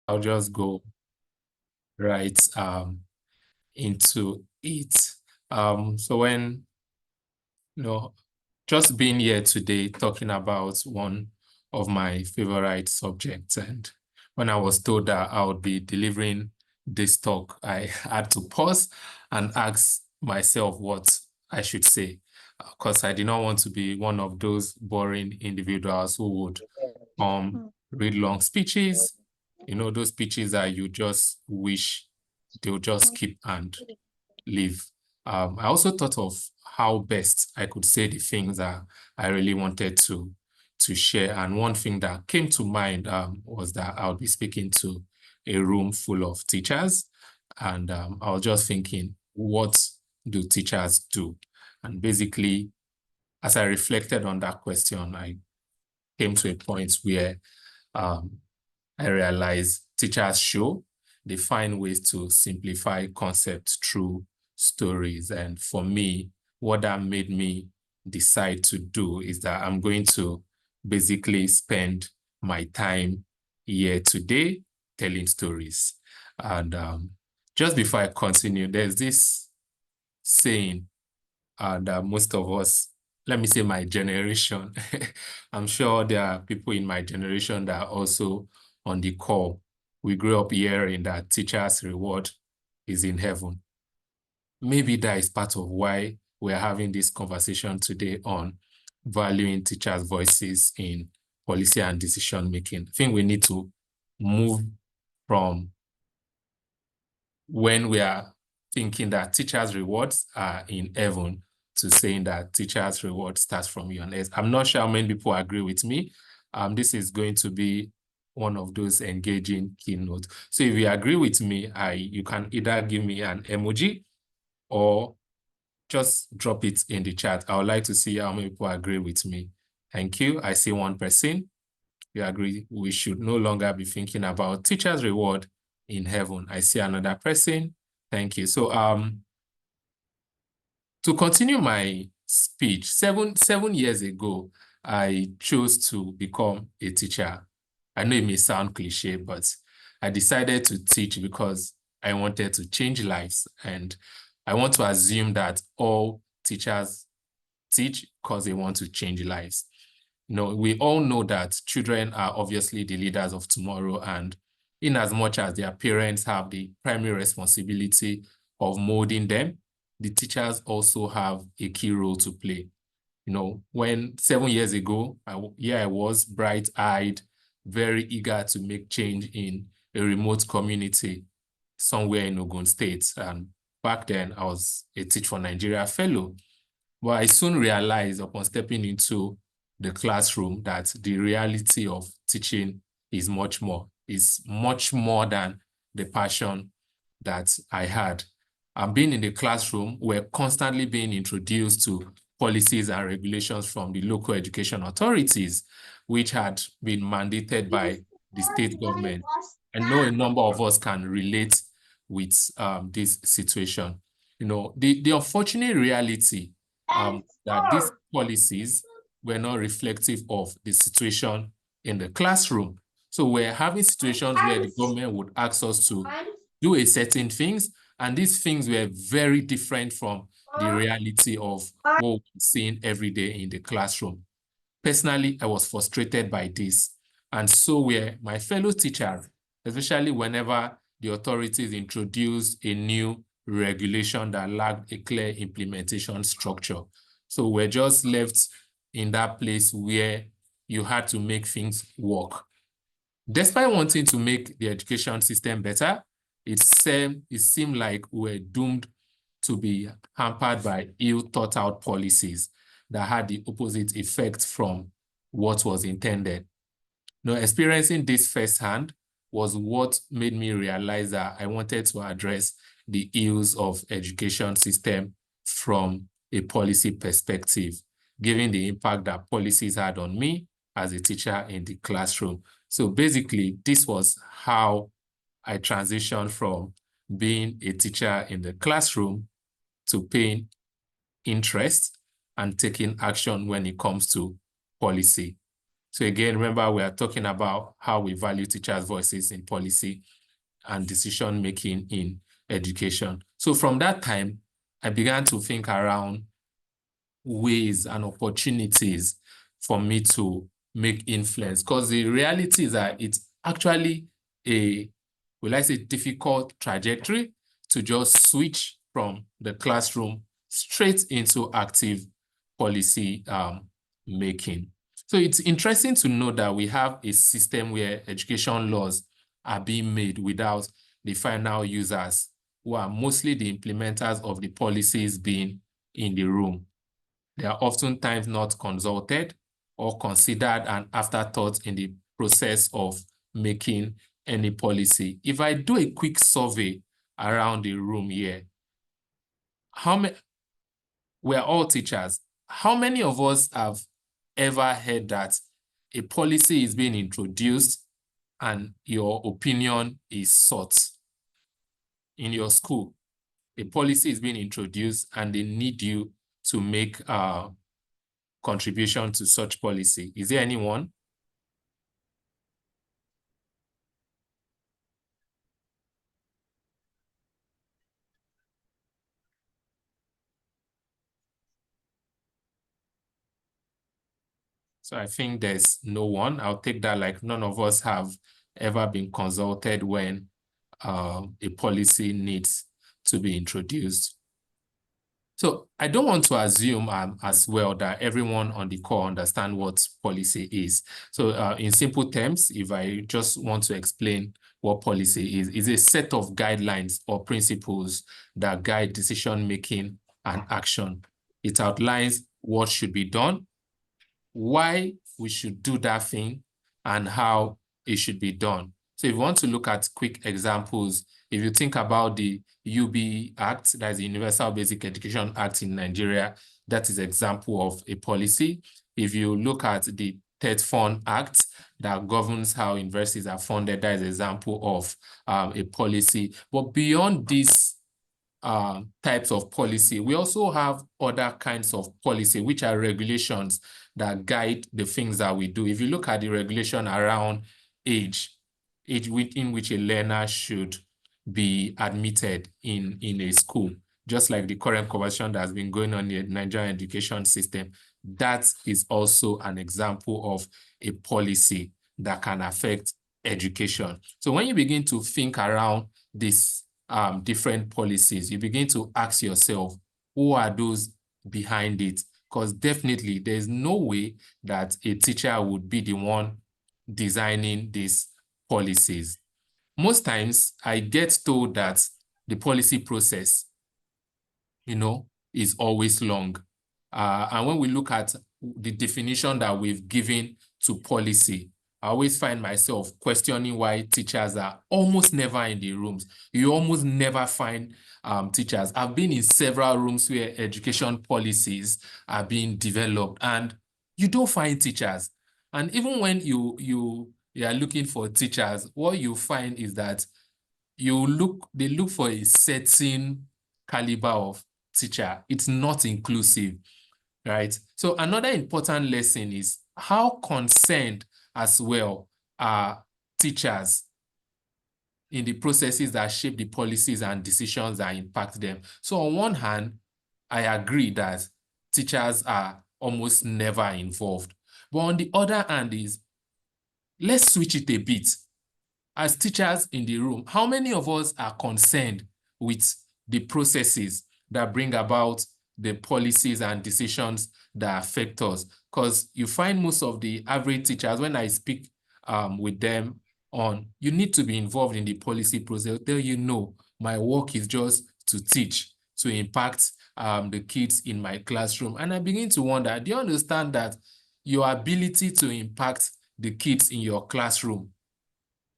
I'll just go right into it. So when, just being here today talking about one of my favorite subjects, and when I was told that I would be delivering this talk, I had to pause and ask myself what I should say, because I did not want to be one of those boring individuals who would read long speeches, those speeches that you just wish they'll just skip and leave. I also thought of how best I could say the things that I really wanted to share. And one thing that came to mind was that I'll be speaking to a room full of teachers. And I was just thinking, what do teachers do? And basically, as I reflected on that question, I came to a point where I realized teachers show, they find ways to simplify concepts through stories. And for me, what that made me decide to do is that I'm going to basically spend my time here today telling stories. And just before I continue, there's this saying that most of us, let me say my generation, I'm sure there are people in my generation that are also on the call. We grew up hearing that teachers' reward is in heaven. Maybe that is part of why we're having this conversation today on valuing teachers' voices in policy and decision making. I think we need to move from when we are thinking that teachers' rewards are in heaven to saying that teachers' reward starts from you on earth. I'm not sure how many people agree with me. This is going to be one of those engaging keynote. So if you agree with me, you can either give me an emoji or just drop it in the chat. I would like to see how many people agree with me. Thank you. I see one person. You agree we should no longer be thinking about teachers' reward in heaven. I see another person. Thank you. So to continue my speech, seven years ago, I chose to become a teacher. I know it may sound cliche, but I decided to teach because I wanted to change lives. And I want to assume that all teachers teach because they want to change lives. We all know that children are obviously the leaders of tomorrow, and in as much as their parents have the primary responsibility of molding them, the teachers also have a key role to play. When 7 years ago, I was bright-eyed, very eager to make change in a remote community somewhere in Ogun State. And back then, I was a Teach for Nigeria fellow. But I soon realized upon stepping into the classroom that the reality of teaching is much more than the passion that I had. And being in the classroom, we're constantly being introduced to policies and regulations from the local education authorities, which had been mandated by the state government. I know a number of us can relate with this situation. The unfortunate reality that these policies were not reflective of the situation in the classroom. So we're having situations where the government would ask us to do a certain things, and these things were very different from the reality of what we're seeing every day in the classroom. Personally, I was frustrated by this, and so were my fellow teachers, especially whenever the authorities introduced a new regulation that lacked a clear implementation structure. So we're just left in that place where you had to make things work. Despite wanting to make the education system better, it seemed like we were doomed to be hampered by ill-thought-out policies that had the opposite effect from what was intended. Experiencing this firsthand was what made me realize that I wanted to address the ills of education system from a policy perspective, given the impact that policies had on me as a teacher in the classroom. So basically, this was how I transitioned from being a teacher in the classroom to paying interest and taking action when it comes to policy. So again, remember, we are talking about how we value teachers' voices in policy and decision-making in education. So from that time, I began to think around ways and opportunities for me to make influence, because the reality is that it's actually a, will I say, difficult trajectory to just switch from the classroom straight into active policy making. So it's interesting to know that we have a system where education laws are being made without the final users, who are mostly the implementers of the policies, being in the room. They are oftentimes not consulted or considered an afterthought in the process of making any policy. If I do a quick survey around the room here, we're all teachers. How many of us have ever heard that a policy is being introduced and your opinion is sought in your school? A policy is being introduced and they need you to make a contribution to such policy. Is there anyone? So I think there's no one. I'll take that like none of us have ever been consulted when a policy needs to be introduced. So I don't want to assume as well that everyone on the call understand what policy is. So in simple terms, if I just want to explain what policy is a set of guidelines or principles that guide decision-making and action. It outlines what should be done, why we should do that thing, and how it should be done. So if you want to look at quick examples, if you think about the UB Act, that's the Universal Basic Education Act in Nigeria, that is an example of a policy. If you look at the TED Fund Act that governs how universities are funded, that is an example of a policy. But beyond these types of policy, we also have other kinds of policy, which are regulations that guide the things that we do. If you look at the regulation around age in which a learner should be admitted in a school, just like the current conversation that has been going on in the Nigerian education system, that is also an example of a policy that can affect education. So when you begin to think around this different policies, you begin to ask yourself, who are those behind it? Because definitely there's no way that a teacher would be the one designing these policies. Most times I get told that the policy process, is always long. And when we look at the definition that we've given to policy, I always find myself questioning why teachers are almost never in the rooms. You almost never find teachers. I've been in several rooms where education policies are being developed and you don't find teachers. And even when you are looking for teachers, what you find is that they look for a certain caliber of teacher. It's not inclusive, right? So another important lesson is how concerned as well are teachers in the processes that shape the policies and decisions that impact them. So on one hand, I agree that teachers are almost never involved. But on the other hand let's switch it a bit. As teachers in the room, how many of us are concerned with the processes that bring about the policies and decisions that affect us? Because you find most of the average teachers, when I speak with them on, you need to be involved in the policy process, they'll tell you, no, my work is just to teach, to impact the kids in my classroom. And I begin to wonder, do you understand that your ability to impact the kids in your classroom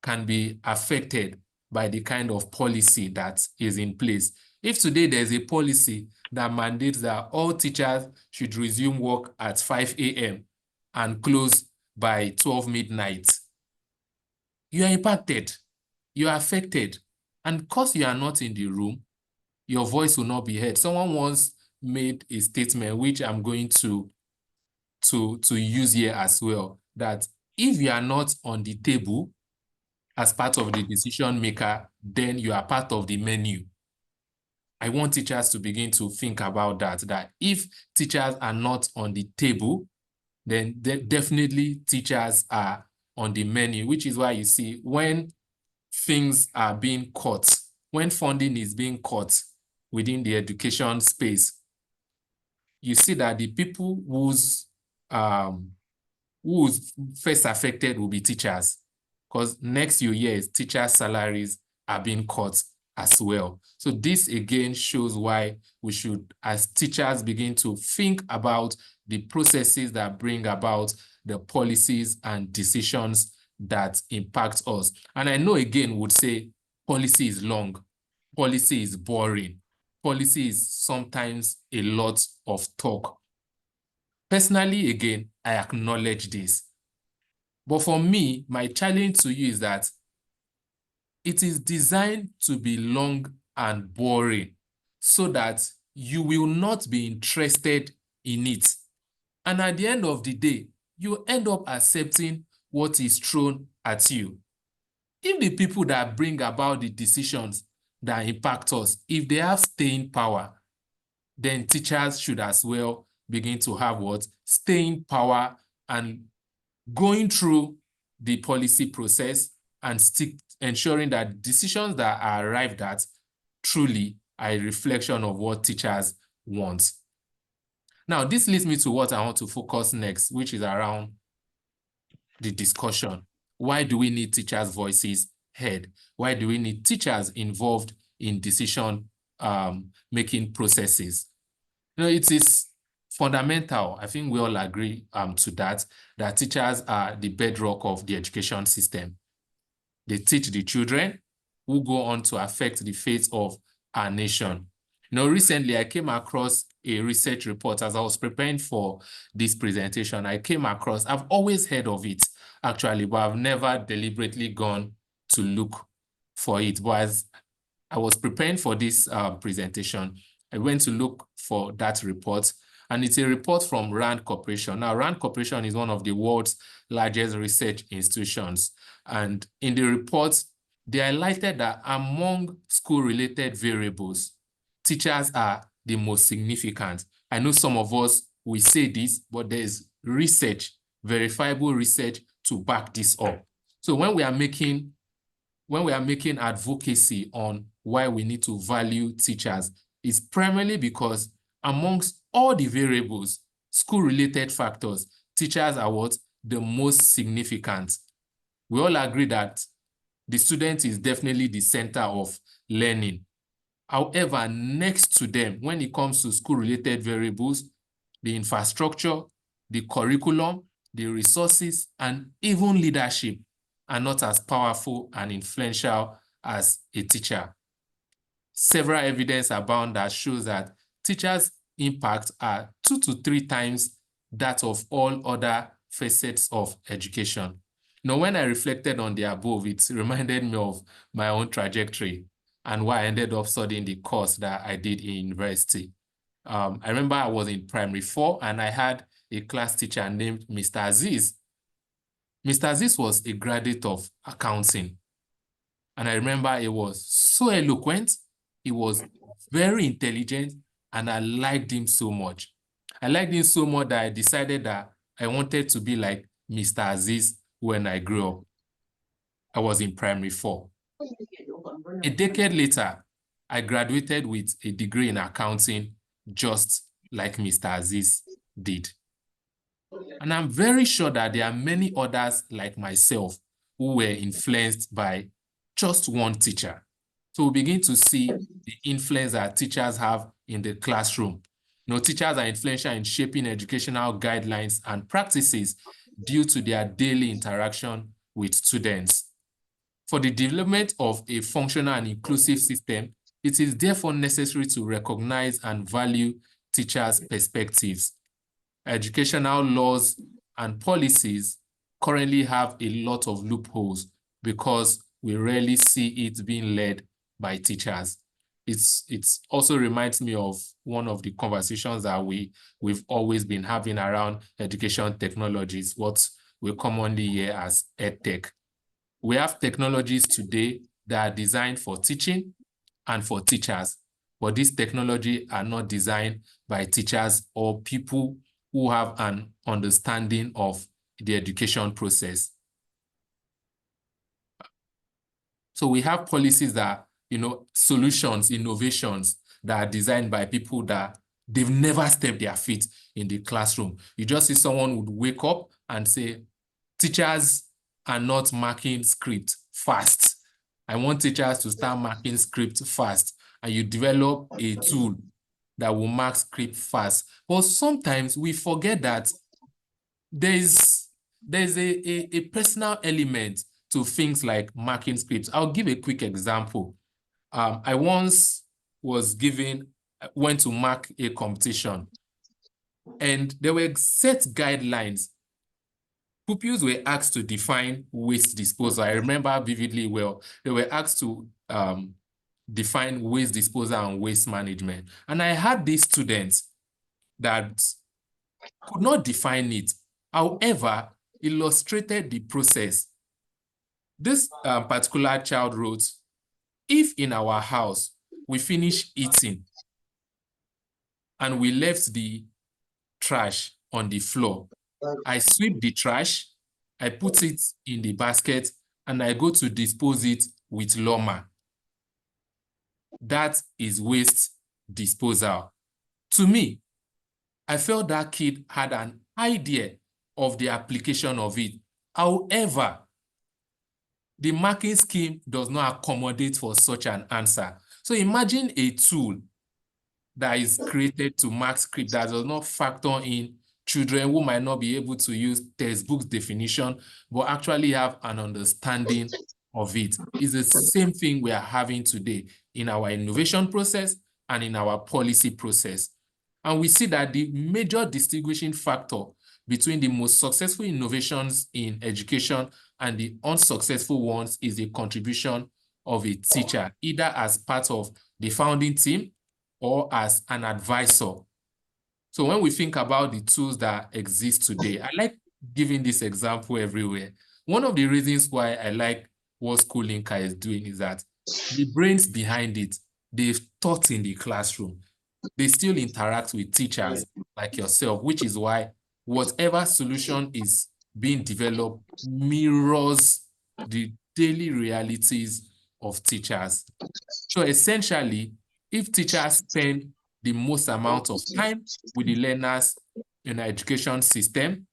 can be affected by the kind of policy that is in place? If today there's a policy that mandates that all teachers should resume work at 5 a.m. and close by 12 midnight, you are impacted, you are affected. And because you are not in the room, your voice will not be heard. Someone once made a statement, which I'm going to use here as well, that if you are not on the table as part of the decision maker, then you are part of the menu. I want teachers to begin to think about that if teachers are not on the table, then definitely teachers are on the menu, which is why you see when things are being cut, when funding is being cut within the education space, you see that the people who's first affected will be teachers, because next few years, teachers' salaries are being cut as well. So this again shows why we should, as teachers, begin to think about the processes that bring about the policies and decisions that impact us. And I know again would say policy is long, policy is boring, policy is sometimes a lot of talk. Personally, again, I acknowledge this. But for me, my challenge to you is that it is designed to be long and boring so that you will not be interested in it. And at the end of the day, you end up accepting what is thrown at you. If the people that bring about the decisions that impact us, if they have staying power, then teachers should as well begin to have what? Staying power and going through the policy process and ensuring that decisions that are arrived at truly are a reflection of what teachers want. Now, this leads me to what I want to focus next, which is around the discussion. Why do we need teachers' voices heard? Why do we need teachers involved in decision making processes? You know, it is fundamental. I think we all agree to that teachers are the bedrock of the education system. They teach the children who go on to affect the fate of our nation. You know, recently I came across a research report as I was preparing for this presentation. I've always heard of it actually, but I've never deliberately gone to look for it. But as I was preparing for this presentation, I went to look for that report, and it's a report from RAND Corporation. Now, RAND Corporation is one of the world's largest research institutions. And in the report, they highlighted that among school-related variables, teachers are the most significant. I know some of us will say this, but there's research, verifiable research to back this up. So when we are making advocacy on why we need to value teachers, it's primarily because amongst all the variables, school-related factors, teachers are what? The most significant. We all agree that the student is definitely the center of learning. However, next to them, when it comes to school-related variables, the infrastructure, the curriculum, the resources, and even leadership are not as powerful and influential as a teacher. Several evidence abound that shows that teachers' impact are 2 to 3 times that of all other facets of education. Now, when I reflected on the above, it reminded me of my own trajectory and why I ended up studying the course that I did in university. I remember I was in primary 4 and I had a class teacher named Mr. Aziz. Mr. Aziz was a graduate of accounting. And I remember he was so eloquent, he was very intelligent, and I liked him so much. I liked him so much that I decided that I wanted to be like Mr. Aziz when I grew up. I was in primary 4. A decade later, I graduated with a degree in accounting, just like Mr. Aziz did. And I'm very sure that there are many others like myself who were influenced by just one teacher. So we begin to see the influence that teachers have in the classroom. You know, teachers are influential in shaping educational guidelines and practices due to their daily interaction with students. For the development of a functional and inclusive system, it is therefore necessary to recognize and value teachers' perspectives. Educational laws and policies currently have a lot of loopholes because we rarely see it being led by teachers. It also reminds me of one of the conversations that we've always been having around education technologies, what we commonly hear as EdTech. We have technologies today that are designed for teaching and for teachers, but these technologies are not designed by teachers or people who have an understanding of the education process. So we have policies that, solutions, innovations that are designed by people that they've never stepped their feet in the classroom. You just see someone would wake up and say, teachers are not marking script fast. I want teachers to start marking script fast. And you develop a tool that will mark script fast. But sometimes we forget that there's a personal element to things like marking scripts. I'll give a quick example. I once went to mark a competition, and there were set guidelines. Pupils were asked to define waste disposal. I remember vividly well. They were asked to define waste disposal and waste management. And I had these students that could not define it. However, illustrated the process. This particular child wrote, if in our house we finish eating and we left the trash on the floor, I sweep the trash, I put it in the basket, and I go to dispose it with Loma. That is waste disposal. To me, I felt that kid had an idea of the application of it. However, the marking scheme does not accommodate for such an answer. So imagine a tool that is created to mark script that does not factor in children who might not be able to use textbook definition, but actually have an understanding of it. It's the same thing we are having today in our innovation process and in our policy process. And we see that the major distinguishing factor between the most successful innovations in education and the unsuccessful ones is the contribution of a teacher, either as part of the founding team or as an advisor. So when we think about the tools that exist today, I like giving this example everywhere. One of the reasons why I like what Schoolinka is doing is that the brains behind it, they've taught in the classroom. They still interact with teachers like yourself, which is why whatever solution is being developed mirrors the daily realities of teachers. So essentially, if teachers spend the most amount of time with the learners in the education system,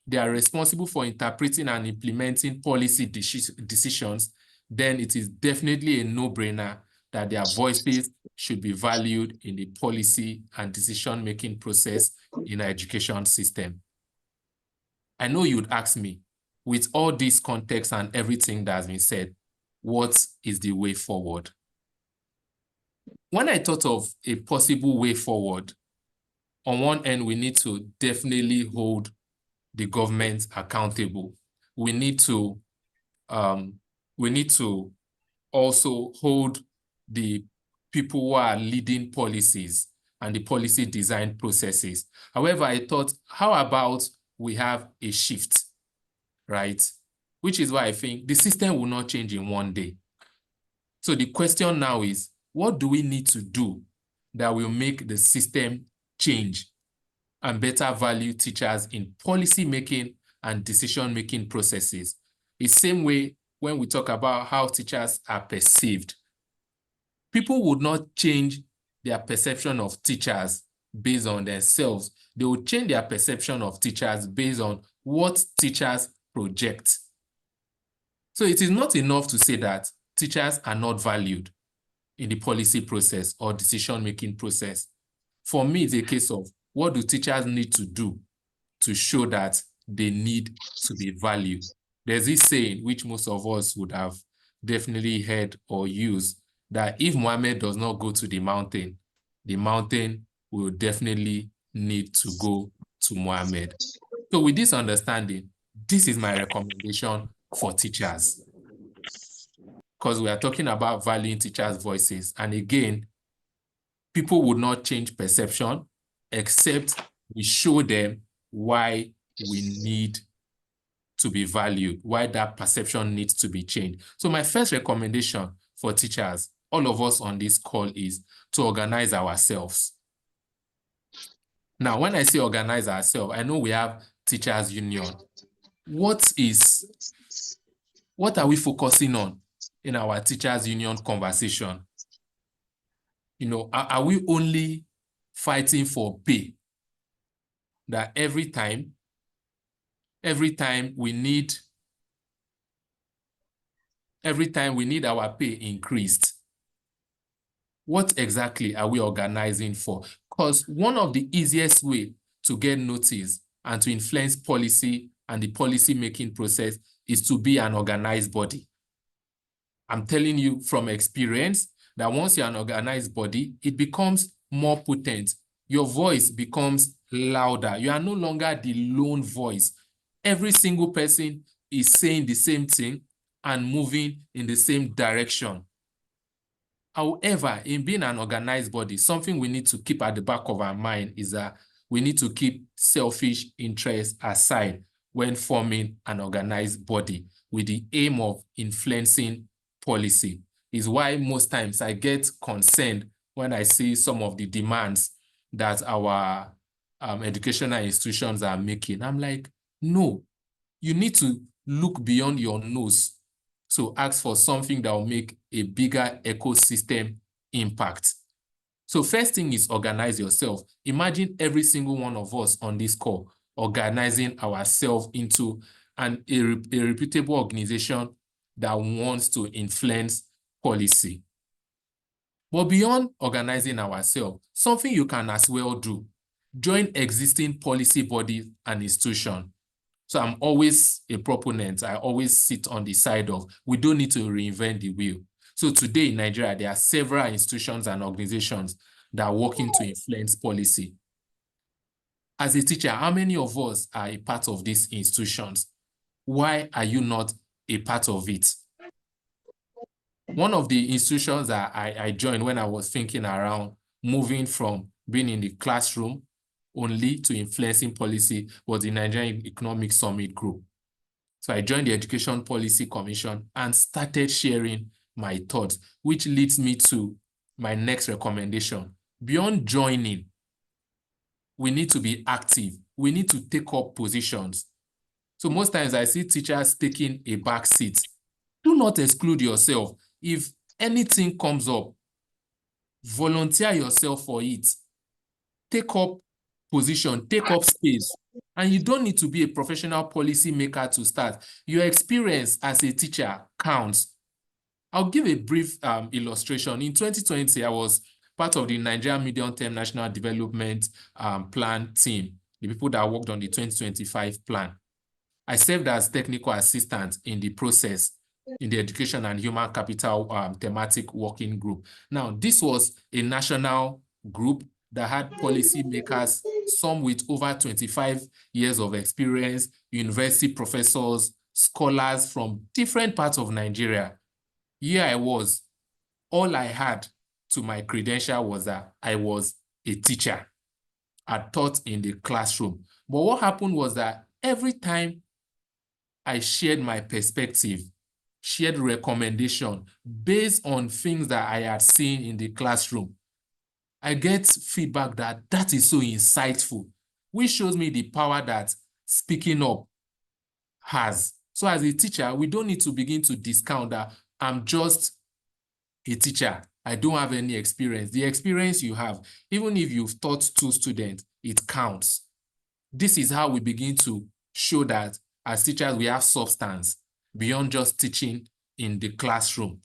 they are responsible for interpreting and implementing policy decisions, then it is definitely a no-brainer that their voices should be valued in the policy and decision-making process in our education system. I know you'd ask me, with all this context and everything that has been said, what is the way forward? When I thought of a possible way forward, on one end, we need to definitely hold the government accountable. We need to also hold the people who are leading policies and the policy design processes. However, I thought, how about we have a shift, right? Which is why I think the system will not change in one day. So the question now is, what do we need to do that will make the system change and better value teachers in policy making and decision-making processes? The same way when we talk about how teachers are perceived, people would not change their perception of teachers based on themselves. They will change their perception of teachers based on what teachers project. So it is not enough to say that teachers are not valued in the policy process or decision-making process. For me, it's a case of what do teachers need to do to show that they need to be valued. There's this saying, which most of us would have definitely heard or used, that if Muhammad does not go to the mountain will definitely need to go to Muhammad. So with this understanding, this is my recommendation for teachers, because we are talking about valuing teachers' voices. And again, people would not change perception except we show them why we need to be valued, why that perception needs to be changed. So my first recommendation for teachers, all of us on this call, is to organize ourselves. Now, when I say organize ourselves, I know we have teachers union. What are we focusing on in our teachers union conversation? You know, are we only fighting for pay? That every time we need our pay increased, what exactly are we organizing for? Because one of the easiest way to get noticed and to influence policy and the policy-making process is to be an organized body. I'm telling you from experience that once you're an organized body, it becomes more potent. Your voice becomes louder. You are no longer the lone voice. Every single person is saying the same thing and moving in the same direction. However, in being an organized body, something we need to keep at the back of our mind is that we need to keep selfish interests aside when forming an organized body with the aim of influencing policy. Is why most times I get concerned when I see some of the demands that our educational institutions are making. I'm like, no, you need to look beyond your nose. So ask for something that will make a bigger ecosystem impact. So first thing is organize yourself. Imagine every single one of us on this call organizing ourselves into a reputable organization that wants to influence policy. But beyond organizing ourselves, something you can as well do, join existing policy bodies and institutions. So I'm always a proponent. I always sit on the side of, we don't need to reinvent the wheel. So today in Nigeria, there are several institutions and organizations that are working to influence policy. As a teacher, how many of us are a part of these institutions? Why are you not a part of it? One of the institutions that I joined when I was thinking around moving from being in the classroom only to influencing policy was the Nigerian Economic Summit Group. So I joined the Education Policy Commission and started sharing my thoughts, which leads me to my next recommendation. Beyond joining, we need to be active. We need to take up positions. So most times I see teachers taking a back seat. Do not exclude yourself. If anything comes up, volunteer yourself for it. Take up position, take up space. And you don't need to be a professional policy maker to start. Your experience as a teacher counts. I'll give a brief illustration. In 2020, I was part of the Nigerian Medium-Term National Development Plan team, the people that worked on the 2025 plan. I served as technical assistant in the process in the Education and Human Capital thematic working group. Now, this was a national group that had policy makers, some with over 25 years of experience, university professors, scholars from different parts of Nigeria. Here I was. All I had to my credential was that I was a teacher. I taught in the classroom. But what happened was that every time I shared my perspective, shared recommendation based on things that I had seen in the classroom, I get feedback that is so insightful, which shows me the power that speaking up has. So as a teacher, we don't need to begin to discount that I'm just a teacher. I don't have any experience. The experience you have, even if you've taught 2 students, it counts. This is how we begin to show that as teachers, we have substance beyond just teaching in the classroom.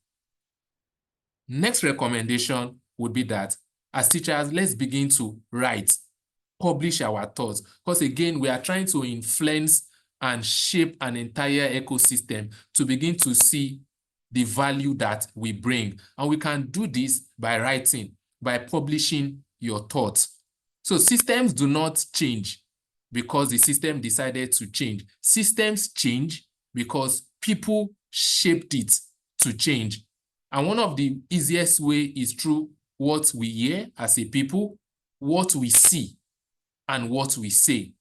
Next recommendation would be that as teachers, let's begin to write, publish our thoughts. Because again, we are trying to influence and shape an entire ecosystem to begin to see the value that we bring. And we can do this by writing, by publishing your thoughts. So systems do not change because the system decided to change. Systems change because people shaped it to change. And one of the easiest way is through what we hear as a people, what we see, and what we say.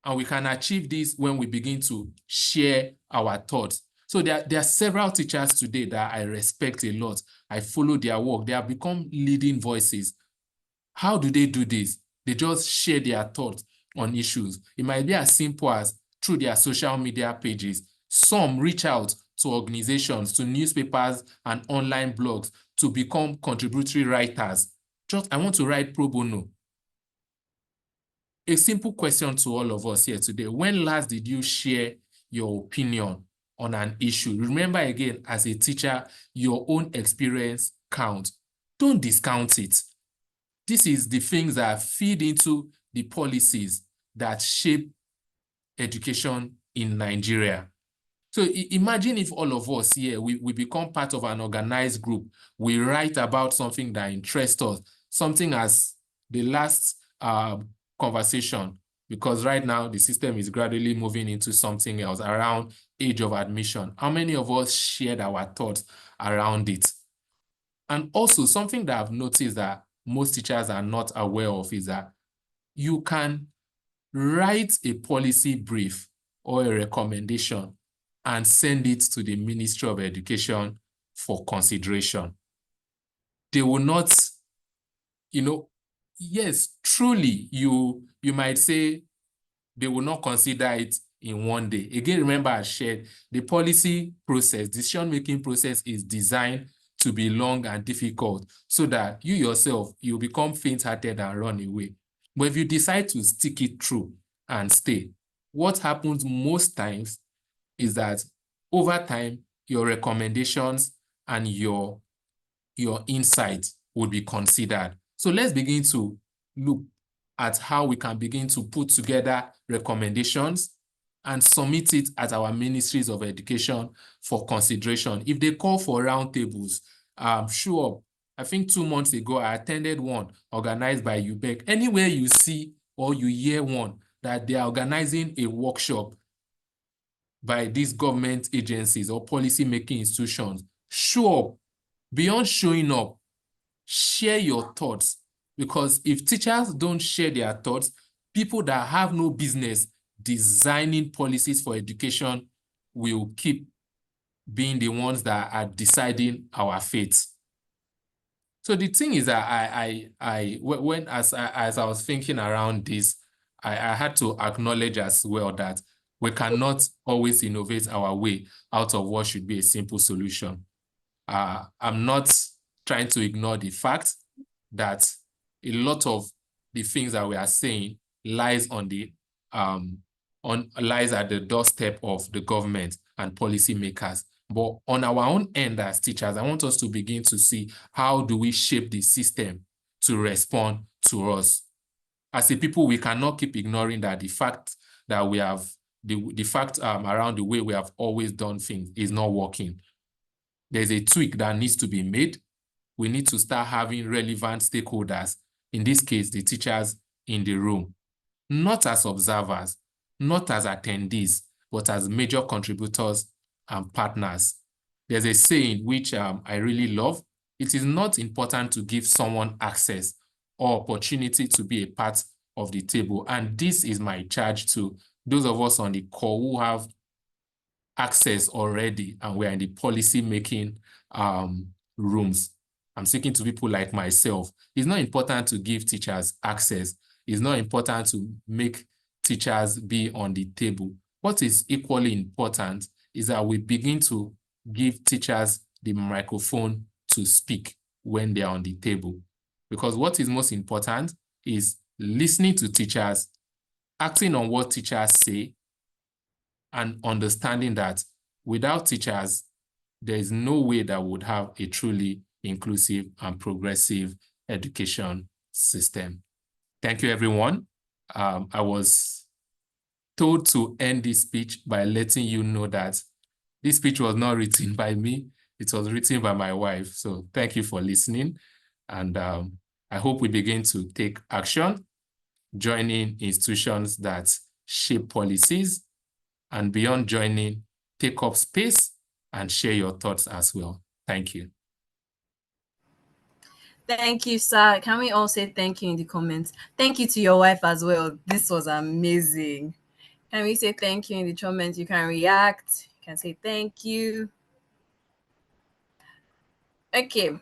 And we can achieve this when we begin to share our thoughts. So there are several teachers today that I respect a lot. I follow their work. They have become leading voices. How do they do this? They just share their thoughts on issues. It might be as simple as through their social media pages. Some reach out to organizations, to newspapers and online blogs to become contributory writers. Just, I want to write pro bono. A simple question to all of us here today. When last did you share your opinion on an issue? Remember again, as a teacher, your own experience counts. Don't discount it. This is the things that feed into the policies that shape education in Nigeria. So imagine if all of us here, we become part of an organized group. We write about something that interests us, something as the last conversation, because right now the system is gradually moving into something else around age of admission. How many of us shared our thoughts around it? And also something that I've noticed that most teachers are not aware of is that you can write a policy brief or a recommendation and send it to the Ministry of Education for consideration. They will not, yes, truly, you might say they will not consider it in one day. Again, remember I shared the policy process, decision-making process is designed to be long and difficult so that you yourself, you become faint-hearted and run away. But if you decide to stick it through and stay, what happens most times is that over time, your recommendations and your insights will be considered. So let's begin to look at how we can begin to put together recommendations and submit it at our ministries of education for consideration. If they call for roundtables, sure. I think 2 months ago, I attended one organized by UBEC. Anywhere you see or you hear one that they are organizing a workshop by these government agencies or policy-making institutions, show up. Beyond showing up, share your thoughts. Because if teachers don't share their thoughts, people that have no business designing policies for education will keep being the ones that are deciding our fate. So the thing is that as I was thinking around this, I had to acknowledge as well that we cannot always innovate our way out of what should be a simple solution. I'm not trying to ignore the fact that a lot of the things that we are saying lies on the lies at the doorstep of the government and policymakers. But on our own end as teachers, I want us to begin to see how do we shape the system to respond to us. As a people, we cannot keep ignoring that the fact that we have the fact around the way we have always done things is not working. There's a tweak that needs to be made. We need to start having relevant stakeholders, in this case, the teachers in the room, not as observers, not as attendees, but as major contributors and partners. There's a saying which I really love. It is not important to give someone access or opportunity to be a part of the table. And this is my charge to those of us on the call who have access already and we're in the policy-making rooms. I'm speaking to people like myself. It's not important to give teachers access. It's not important to make teachers be on the table. What is equally important is that we begin to give teachers the microphone to speak when they're on the table. Because what is most important is listening to teachers, acting on what teachers say, and understanding that without teachers, there is no way that we would have a truly inclusive and progressive education system. Thank you, everyone. I was told to end this speech by letting you know that this speech was not written by me. It was written by my wife. So thank you for listening. And I hope we begin to take action, joining institutions that shape policies, and beyond joining, take up space and share your thoughts as well. Thank you. Thank you, sir. Can we all say thank you in the comments? Thank you to your wife as well. This was amazing. Can we say thank you in the comments? You can react. You can say thank you. Okay.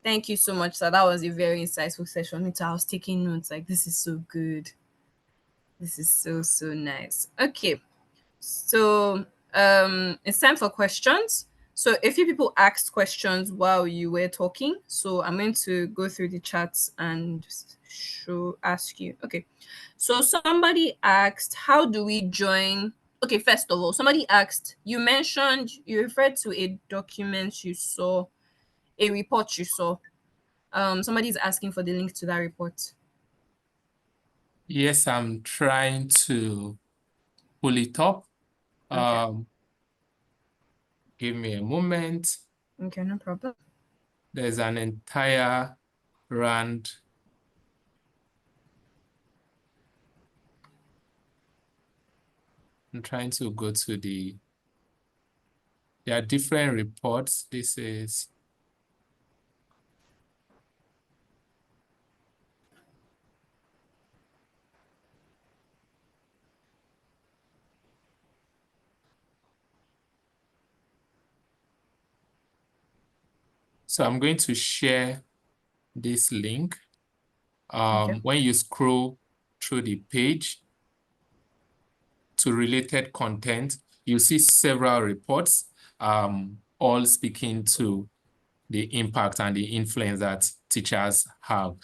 Thank you so much, sir. That was a very insightful session. Me too, I was taking notes. Like, this is so good. This is so nice. Okay. So it's time for questions. So a few people asked questions while you were talking. So I'm going to go through the chats and ask you. Okay. So somebody asked, how do we join? Okay, first of all, somebody asked, you referred to a document you saw, a report you saw. Somebody's asking for the link to that report. Yes, I'm trying to pull it up. Okay. Give me a moment. Okay, no problem. There's an entire rand. I'm trying to go to there are different reports. This is, so I'm going to share this link. Okay. When you scroll through the page to related content, you see several reports, all speaking to the impact and the influence that teachers have.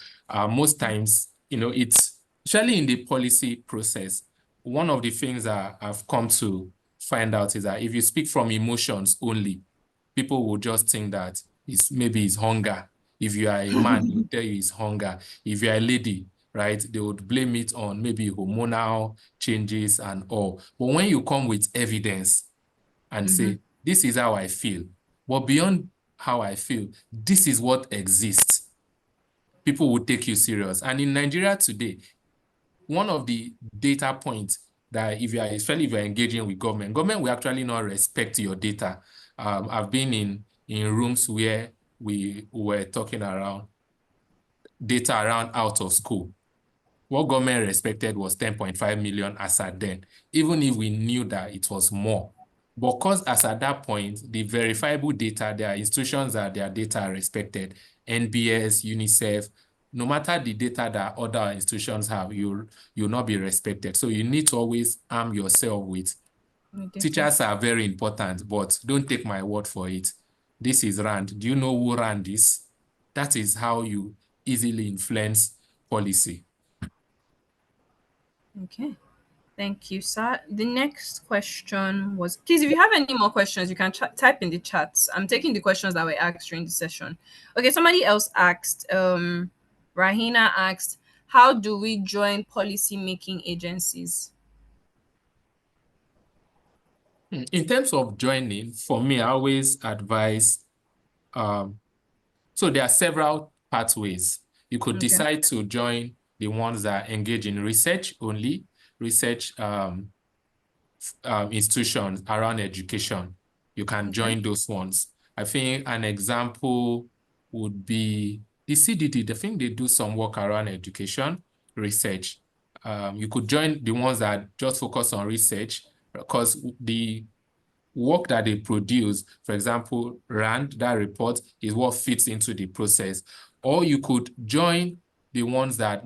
Most times, it's especially in the policy process. One of the things that I've come to find out is that if you speak from emotions only, people will just think that maybe it's hunger. If you are a man, they will tell you it's hunger. If you're a lady, right, they would blame it on maybe hormonal changes and all. But when you come with evidence and say, this is how I feel, but beyond how I feel, this is what exists, people will take you serious. And in Nigeria today, one of the data points that especially if you're engaging with government will actually not respect your data. I've been in rooms where we were talking around data around out of school. What government respected was 10.5 million as at then, even if we knew that it was more. Because as at that point, the verifiable data, there are institutions that their data are respected, NBS, UNICEF, no matter the data that other institutions have, you'll not be respected. So you need to always arm yourself with, teachers are very important, but don't take my word for it. This is RAND. Do you know who RAND is? That is how you easily influence policy. Okay. Thank you, sir. The next question was, please, if you have any more questions, you can type in the chats. I'm taking the questions that were asked during the session. Okay, somebody else asked, Rahina asked, how do we join policy making agencies? In terms of joining, for me, I always advise, so there are several pathways. You could decide to join the ones that engage in research only, research institutions around education. You can join those ones. I think an example would be the CDD. I think they do some work around education research. You could join the ones that just focus on research, because the work that they produce, for example, RAND, that report, is what fits into the process. Or you could join the ones that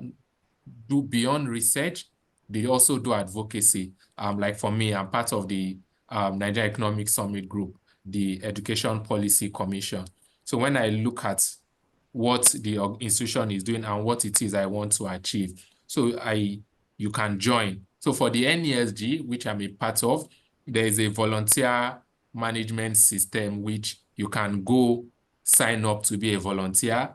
do beyond research. They also do advocacy. Like for me, I'm part of the Nigeria Economic Summit Group, the Education Policy Commission. So when I look at what the institution is doing and what it is I want to achieve, so you can join. So for the NESG, which I'm a part of, there is a volunteer management system which you can go sign up to be a volunteer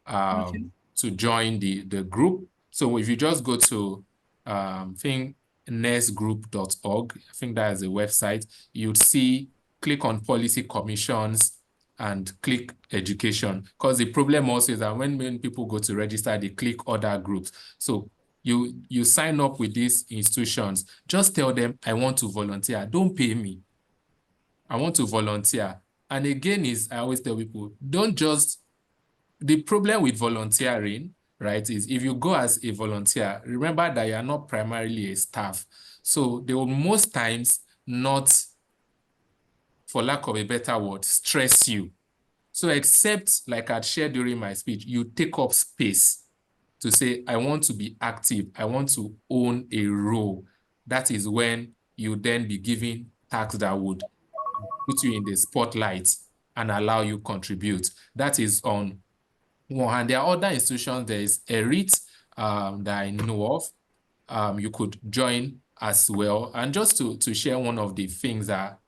to join the group. So if you just go to nesgroup.org, I think that is a website, you'd see, click on policy commissions and click education. Because the problem also is that when people go to register, they click other groups. So you sign up with these institutions, just tell them, I want to volunteer. Don't pay me. I want to volunteer. And again, I always tell people, don't just, the problem with volunteering, right, is if you go as a volunteer, remember that you are not primarily a staff. So they will most times not, for lack of a better word, stress you. So except, like I'd shared during my speech, you take up space to say, I want to be active. I want to own a role. That is when you then be given tasks that would put you in the spotlight and allow you contribute. That is on one hand. There are other institutions. There is ERIT that I know of. You could join as well. And just to share one of the things that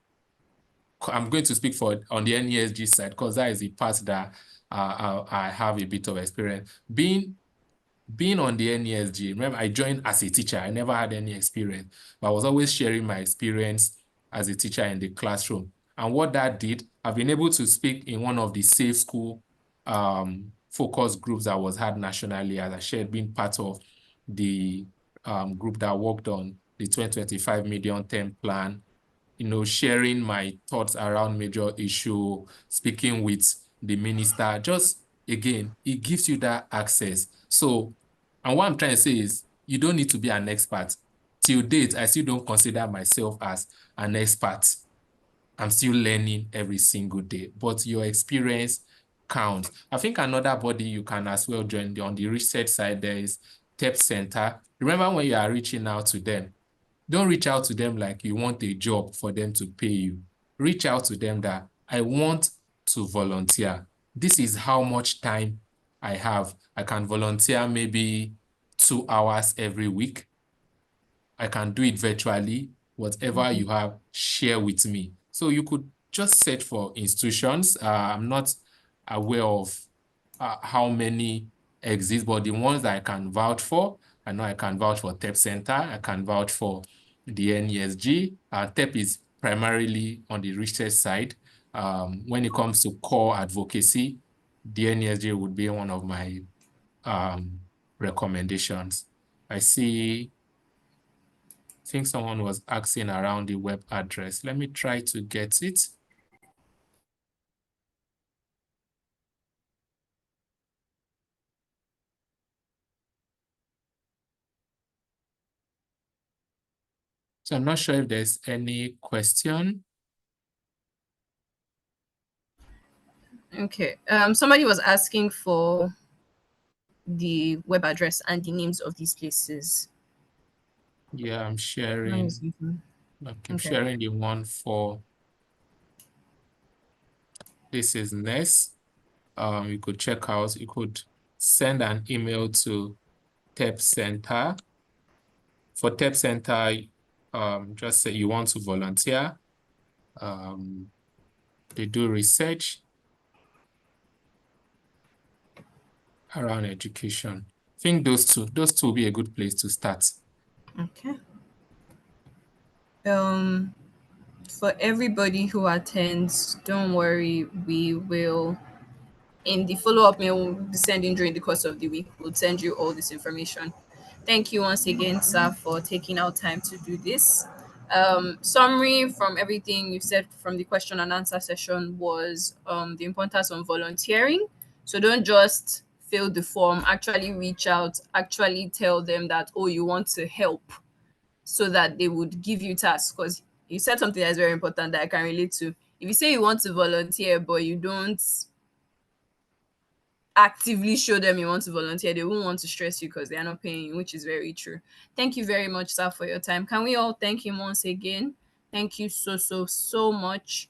I'm going to speak for on the NESG side, because that is the part that I have a bit of experience. Being on the NESG, remember, I joined as a teacher. I never had any experience, but I was always sharing my experience as a teacher in the classroom. And what that did, I've been able to speak in one of the Safe School focus groups that was had nationally, as I shared, being part of the group that worked on the 2025 medium-term plan, sharing my thoughts around major issue, speaking with the minister. Just, again, it gives you that access. So, and what I'm trying to say is, you don't need to be an expert. Till date, I still don't consider myself as an expert. I'm still learning every single day, but your experience counts. I think another body you can as well join on the research side, there is TEP Center. Remember, when you are reaching out to them, don't reach out to them like you want a job for them to pay you. Reach out to them that I want to volunteer. This is how much time I have. I can volunteer maybe 2 hours every week. I can do it virtually. Whatever you have, share with me. So you could just search for institutions. I'm not aware of how many exist, but the ones that I can vouch for, I know I can vouch for TEP Center. I can vouch for the NESG. TEP is primarily on the research side. When it comes to core advocacy, the NESG would be one of my recommendations. I think someone was asking around the web address. Let me try to get it. So I'm not sure if there's any question. Okay. Somebody was asking for the web address and the names of these places. Yeah, I'm sharing. I'm Okay. sharing the one for, this is Ness. You could check out, you could send an email to TEP Center. For TEP Center, just say you want to volunteer. They do research around education. I think those two will be a good place to start. Okay. For everybody who attends, don't worry, we will, in the follow-up mail we'll be sending during the course of the week, we'll send you all this information. Thank you once again, sir, for taking out time to do this. Summary from everything you said from the question and answer session was the importance of volunteering. So don't just fill the form, actually reach out, actually tell them that, oh, you want to help, so that they would give you tasks. Because you said something that's very important that I can relate to. If you say you want to volunteer, but you don't actively show them you want to volunteer, they won't want to stress you because they are not paying you, which is very true. Thank you very much, sir, for your time. Can we all thank him once again? Thank you so much.